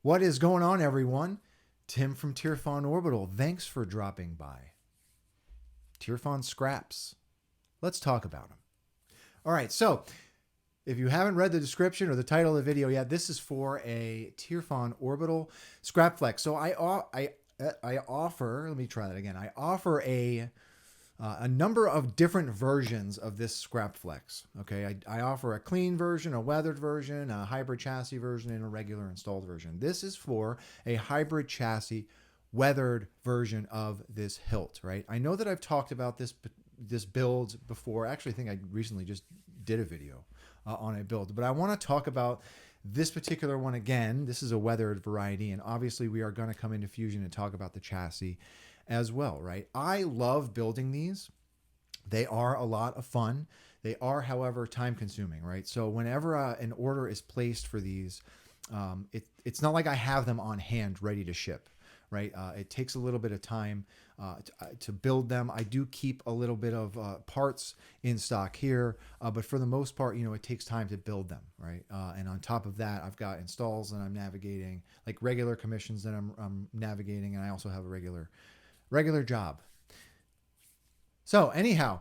What is going on, everyone? Tim from Tierfon Orbital. Thanks for dropping by. Tierfon Scraps. Let's talk about them. All right, so if you haven't read the description or the title of the video yet, this is for a Tierfon Orbital Scrapflex. So I offer, let me try that again. I offer a number of different versions of this Scrapflex. Okay, I offer a clean version, a weathered version, a hybrid chassis version, and a regular installed version. This is for a hybrid chassis weathered version of this Hilt, right? I know that I've talked about this build before. Actually, I think I recently just did a video on a build, but I want to talk about this particular one again. This is a weathered variety, and obviously we are going to come into Fusion and talk about the chassis as well, right? I love building these. They are a lot of fun. They are, however, time consuming, right? So whenever an order is placed for these, it's not like I have them on hand ready to ship, right? It takes a little bit of time to build them. I do keep a little bit of parts in stock here, but for the most part, you know, it takes time to build them, right? And on top of that, I've got installs that I'm navigating, like regular commissions that I'm navigating, and I also have a regular job. So anyhow,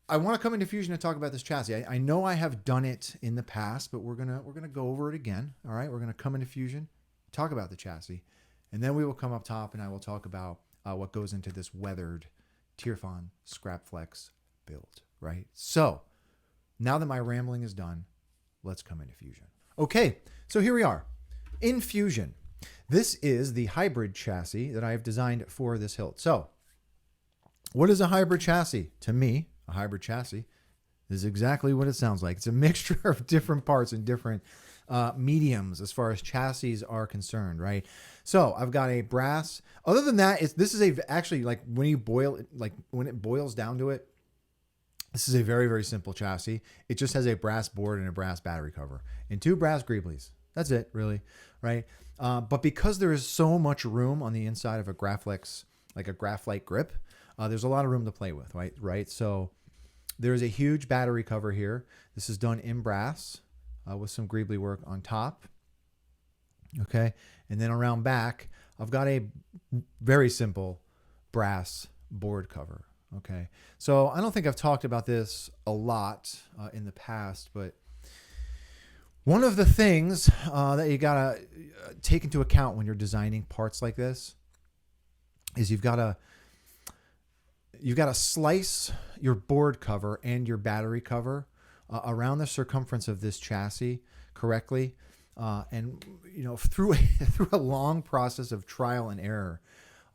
I want to come into Fusion and talk about this chassis. I know I have done it in the past, but we're gonna go over it again. All right, we're gonna come into Fusion, talk about the chassis, and then we will come up top and I will talk about what goes into this weathered Tierfon Scrapflex build. Right. So now that my rambling is done, let's come into Fusion. Okay, so here we are in Fusion. This is the hybrid chassis that I have designed for this Hilt. So what is a hybrid chassis? To me, a hybrid chassis is exactly what it sounds like. It's a mixture of different parts and different mediums as far as chassis are concerned, right? So I've got a brass. Other than that, this is actually like when you boil it, like when it boils down to it, this is a very, very simple chassis. It just has a brass board and a brass battery cover and 2 brass greeblies. That's it, really, right? But because there is so much room on the inside of a Graflex, like a Graflite grip, there's a lot of room to play with, right? So there's a huge battery cover here. This is done in brass with some greebly work on top. Okay, and then around back, I've got a very simple brass board cover. Okay, so I don't think I've talked about this a lot in the past, but one of the things that you gotta take into account when you're designing parts like this is you've got to slice your board cover and your battery cover around the circumference of this chassis correctly, and you know, through a long process of trial and error,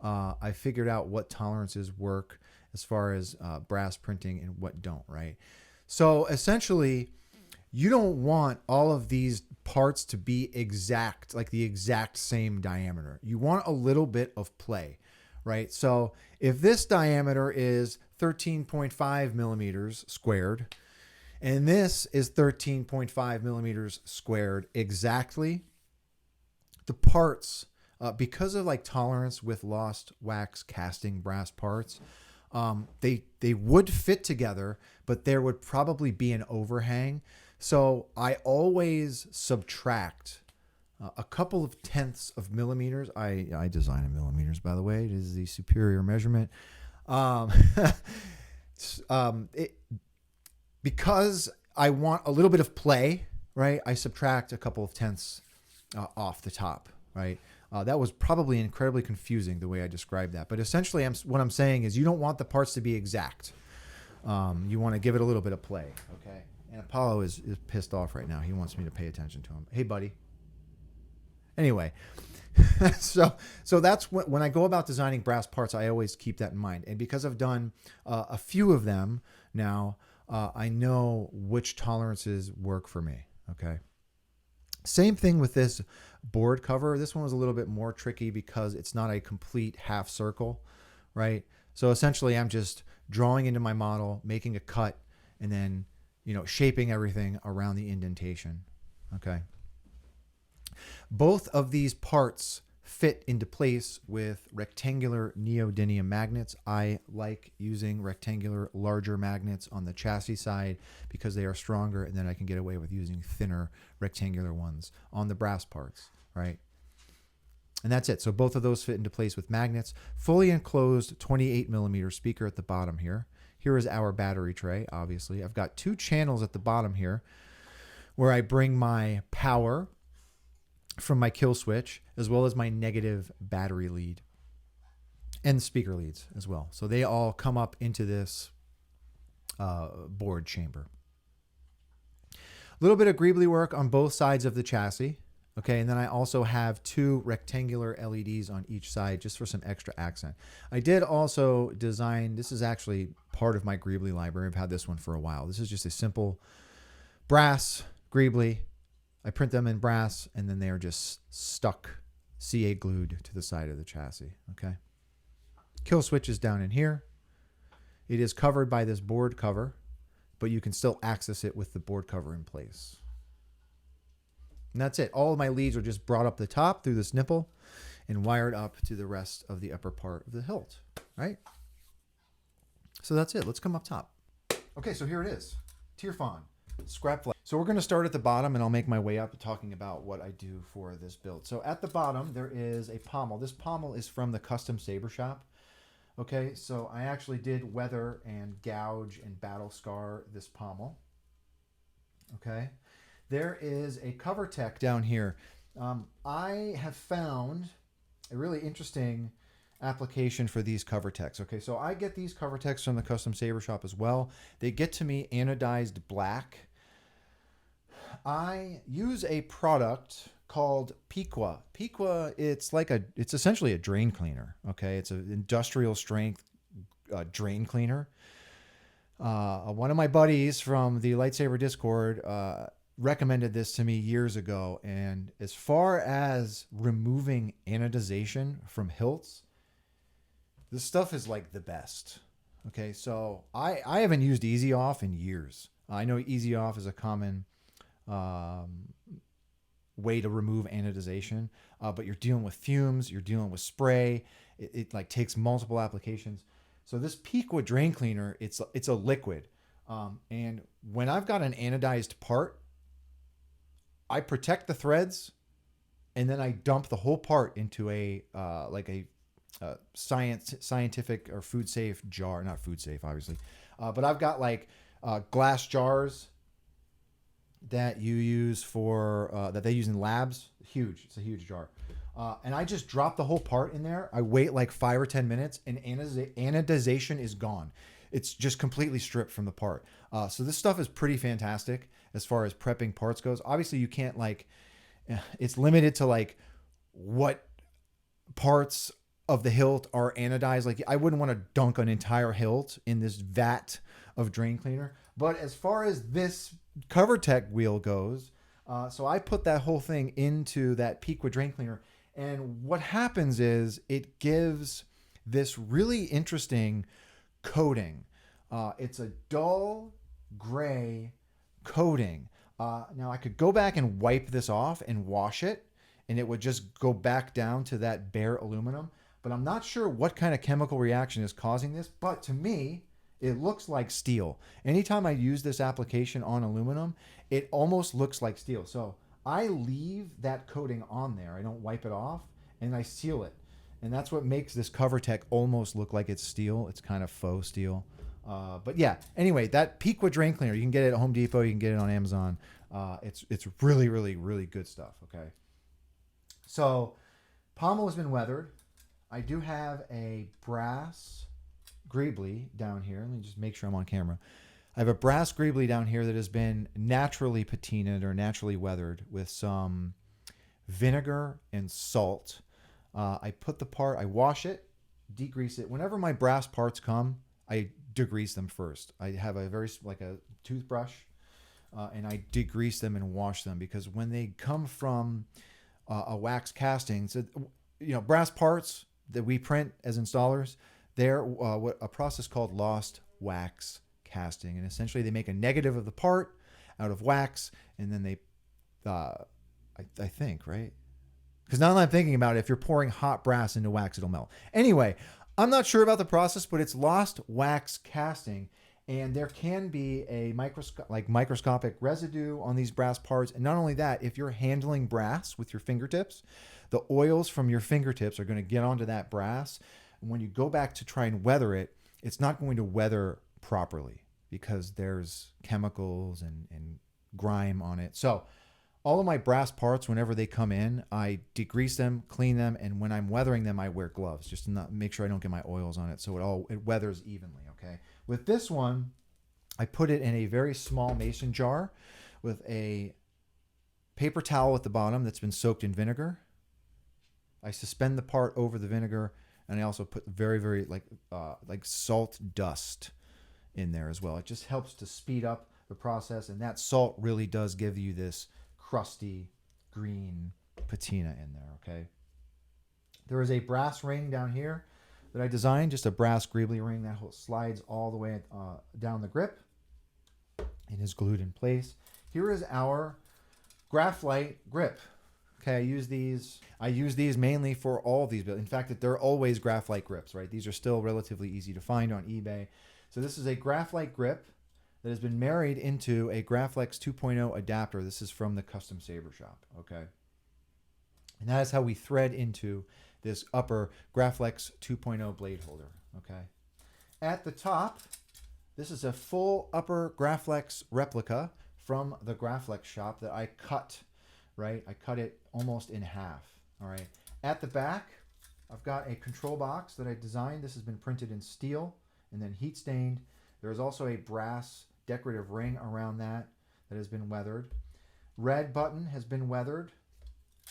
I figured out what tolerances work as far as brass printing and what don't. Right, so essentially, you don't want all of these parts to be exact, like the exact same diameter. You want a little bit of play, right? So if this diameter is 13.5 millimeters squared, and this is 13.5 millimeters squared exactly, the parts, because of like tolerance with lost wax casting brass parts, they would fit together, but there would probably be an overhang. So I always subtract a couple of tenths of millimeters. I design in millimeters, by the way. It is the superior measurement. Because I want a little bit of play, right? I subtract a couple of tenths off the top, right? That was probably incredibly confusing the way I described that. But essentially, what I'm saying is you don't want the parts to be exact. You want to give it a little bit of play, okay? And Apollo is pissed off right now. He wants me to pay attention to him. Hey, buddy. Anyway, so that's when I go about designing brass parts, I always keep that in mind. And because I've done a few of them now, I know which tolerances work for me, okay? Same thing with this board cover. This one was a little bit more tricky because it's not a complete half circle, right? So essentially, I'm just drawing into my model, making a cut, and then, you know, shaping everything around the indentation. Okay. Both of these parts fit into place with rectangular neodymium magnets. I like using rectangular, larger magnets on the chassis side because they are stronger, and then I can get away with using thinner rectangular ones on the brass parts, right? And that's it. So both of those fit into place with magnets. Fully enclosed 28 millimeter speaker at the bottom here. Here is our battery tray, obviously. I've got 2 channels at the bottom here where I bring my power from my kill switch as well as my negative battery lead and speaker leads as well. So they all come up into this board chamber. A little bit of greebly work on both sides of the chassis. Okay, and then I also have 2 rectangular LEDs on each side just for some extra accent. I did also design, this is actually part of my greebly library. I've had this one for a while. This is just a simple brass greebly. I print them in brass, and then they are just stuck, CA glued to the side of the chassis. Okay, kill switch is down in here. It is covered by this board cover, but you can still access it with the board cover in place. And that's it. All of my leads are just brought up the top through this nipple and wired up to the rest of the upper part of the hilt, right? So that's it. Let's come up top. Okay, so here it is. Tierfon Scrapflex. So we're going to start at the bottom, and I'll make my way up talking about what I do for this build. So at the bottom, there is a pommel. This pommel is from the CCsabers shop. Okay, so I actually did weather and gouge and battle scar this pommel. Okay. There is a cover tech down here. I have found a really interesting application for these cover techs. Okay, so I get these cover techs from the CCsabers shop as well. They get to me anodized black. I use a product called Piqua. Piqua, it's essentially a drain cleaner. Okay, it's an industrial strength drain cleaner. One of my buddies from the Lightsaber Discord recommended this to me years ago, and as far as removing anodization from hilts, this stuff is like the best. Okay, so I haven't used Easy Off in years. I know Easy Off is a common way to remove anodization, but you're dealing with fumes, you're dealing with spray. It like takes multiple applications. So this Piqua drain cleaner, it's a liquid, and when I've got an anodized part, I protect the threads, and then I dump the whole part into a scientific or food safe jar. Not food safe, obviously, but I've got like glass jars that you use for that they use in labs. Huge, it's a huge jar, and I just drop the whole part in there. I wait like 5 or 10 minutes, and anodization is gone. It's just completely stripped from the part. So this stuff is pretty fantastic as far as prepping parts goes. Obviously, you can't it's limited to like what parts of the hilt are anodized. Like I wouldn't want to dunk an entire hilt in this vat of drain cleaner. But as far as this cover tech wheel goes, so I put that whole thing into that Piqua drain cleaner. And what happens is it gives this really interesting coating. It's a dull gray coating. Now I could go back and wipe this off and wash it, and it would just go back down to that bare aluminum. But I'm not sure what kind of chemical reaction is causing this, but to me, it looks like steel. Anytime I use this application on aluminum, it almost looks like steel. So I leave that coating on there. I don't wipe it off, and I seal it. And that's what makes this cover tech almost look like it's steel. It's kind of faux steel. But yeah, anyway, that Piqua drain cleaner, you can get it at Home Depot. You can get it on Amazon. It's really, really, really good stuff. Okay. So pommel has been weathered. I do have a brass greebly down here. Let me just make sure I'm on camera. I have a brass greebly down here that has been naturally patinaed or naturally weathered with some vinegar and salt. I put the part, I wash it, degrease it. Whenever my brass parts come, I degrease them first. I have a like a toothbrush, and I degrease them and wash them, because when they come from a wax casting, so brass parts that we print as installers, they're what a process called lost wax casting, and essentially they make a negative of the part out of wax, and then they, I think, right? Because now that I'm thinking about it, if you're pouring hot brass into wax, it'll melt. Anyway, I'm not sure about the process, but it's lost wax casting, And there can be a microscopic residue on these brass parts. And not only that, if you're handling brass with your fingertips, the oils from your fingertips are going to get onto that brass. And when you go back to try and weather it, it's not going to weather properly because there's chemicals and grime on it. So all of my brass parts, whenever they come in, I degrease them, clean them, and when I'm weathering them, I wear gloves just to not make sure I don't get my oils on it, so it weathers evenly. Okay. With this one, I put it in a very small mason jar with a paper towel at the bottom that's been soaked in vinegar. I suspend the part over the vinegar, and I also put very like salt dust in there as well. It just helps to speed up the process, and that salt really does give you this crusty green patina in there. Okay. There is a brass ring down here that I designed, just a brass greebly ring that slides all the way down the grip and is glued in place. Here is our Graflite grip. Okay, I use these mainly for all of these. In fact, they're always Graflite grips, right? These are still relatively easy to find on eBay. So this is a Graflite grip that has been married into a Graflex 2.0 adapter. This is from the Custom Saber Shop, okay? And that is how we thread into this upper Graflex 2.0 blade holder, okay? At the top, this is a full upper Graflex replica from the Graflex Shop that I cut, right? I cut it almost in half, all right? At the back, I've got a control box that I designed. This has been printed in steel and then heat stained. There is also a brass decorative ring around that has been weathered. Red button has been weathered.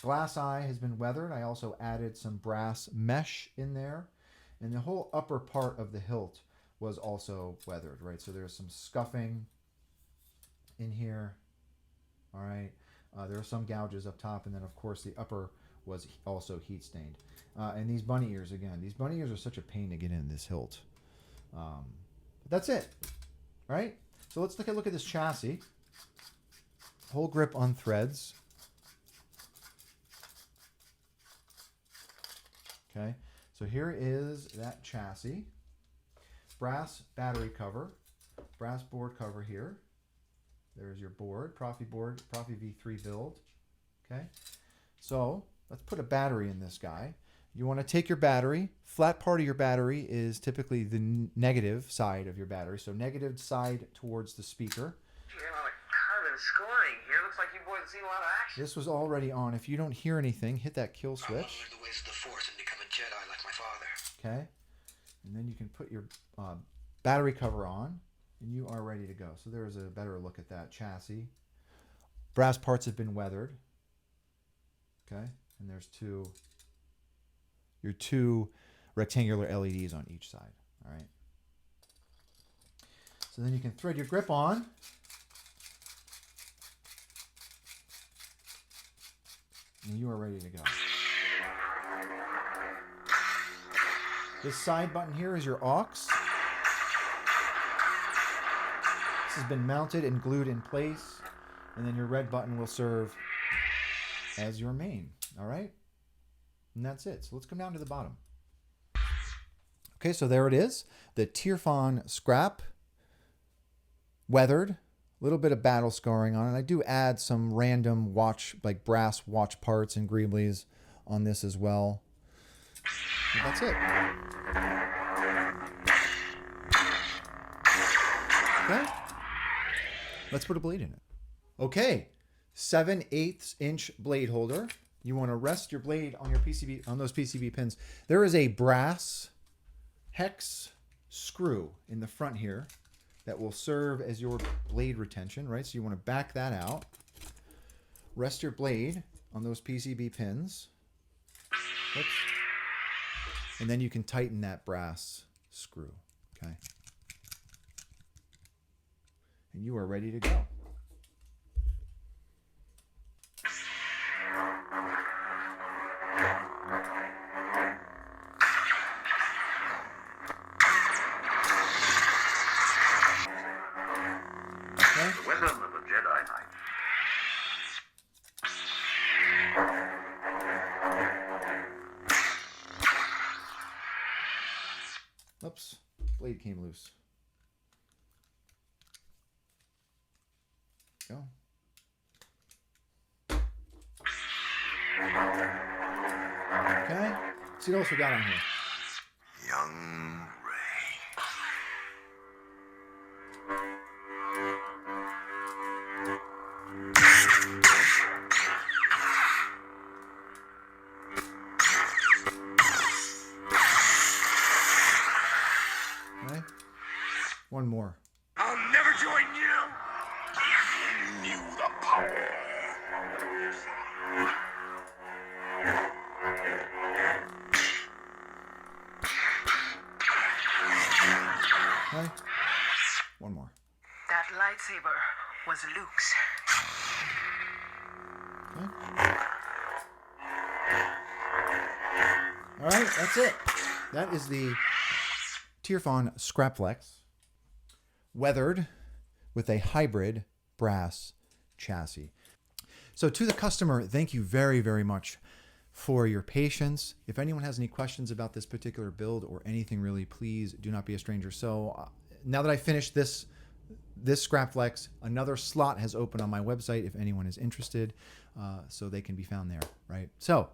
Glass eye has been weathered. I also added some brass mesh in there. And the whole upper part of the hilt was also weathered, right? So there's some scuffing in here. All right. There are some gouges up top. And then, of course, the upper was also heat stained. And these bunny ears, again, these bunny ears are such a pain to get in this hilt. But that's it, right? So let's take a look at this chassis. Whole grip on threads. Okay, so here is that chassis. Brass battery cover, brass board cover here. There's your board, Proffie V3 build. Okay, so let's put a battery in this guy. You want to take your battery. Flat part of your battery is typically the negative side of your battery. So negative side towards the speaker. Yeah, like carbon scoring here. Looks like you boys have seen a lot of action. This was already on. If you don't hear anything, hit that kill switch. I want to learn the ways of the Force and become a Jedi like my father. Okay. And then you can put your battery cover on, and you are ready to go. So there's a better look at that chassis. Brass parts have been weathered. Okay. And there's your two rectangular LEDs on each side. All right. So then you can thread your grip on. And you are ready to go. This side button here is your aux. This has been mounted and glued in place. And then your red button will serve as your main. All right. And that's it. So let's come down to the bottom. Okay, so there it is. The Tierfon Scrap, weathered, a little bit of battle scarring on it. I do add some random brass watch parts and greeblies on this as well. And that's it. Okay. Let's put a blade in it. Okay, 7/8 inch blade holder. You want to rest your blade on your PCB, on those PCB pins. There is a brass hex screw in the front here that will serve as your blade retention, right? So you want to back that out. Rest your blade on those PCB pins. Oops. And then you can tighten that brass screw, okay? And you are ready to go. The wisdom of a Jedi Knight. Oops, blade came loose. Go. Okay. Let's see what else we got on here. Young Okay. One more. I'll never join you. Knew the power. Okay. One more. That lightsaber was Luke's. Okay. All right, that's it. That is the Tierfon Scrapflex, weathered with a hybrid brass chassis. So to the customer, thank you very, very much for your patience. If anyone has any questions about this particular build or anything really, please do not be a stranger. So now that I finished this Scrapflex, another slot has opened on my website if anyone is interested, so they can be found there, right? So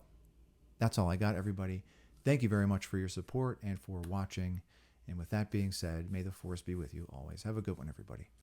that's all I got, everybody. Thank you very much for your support and for watching. And with that being said, may the force be with you always. Have a good one, everybody.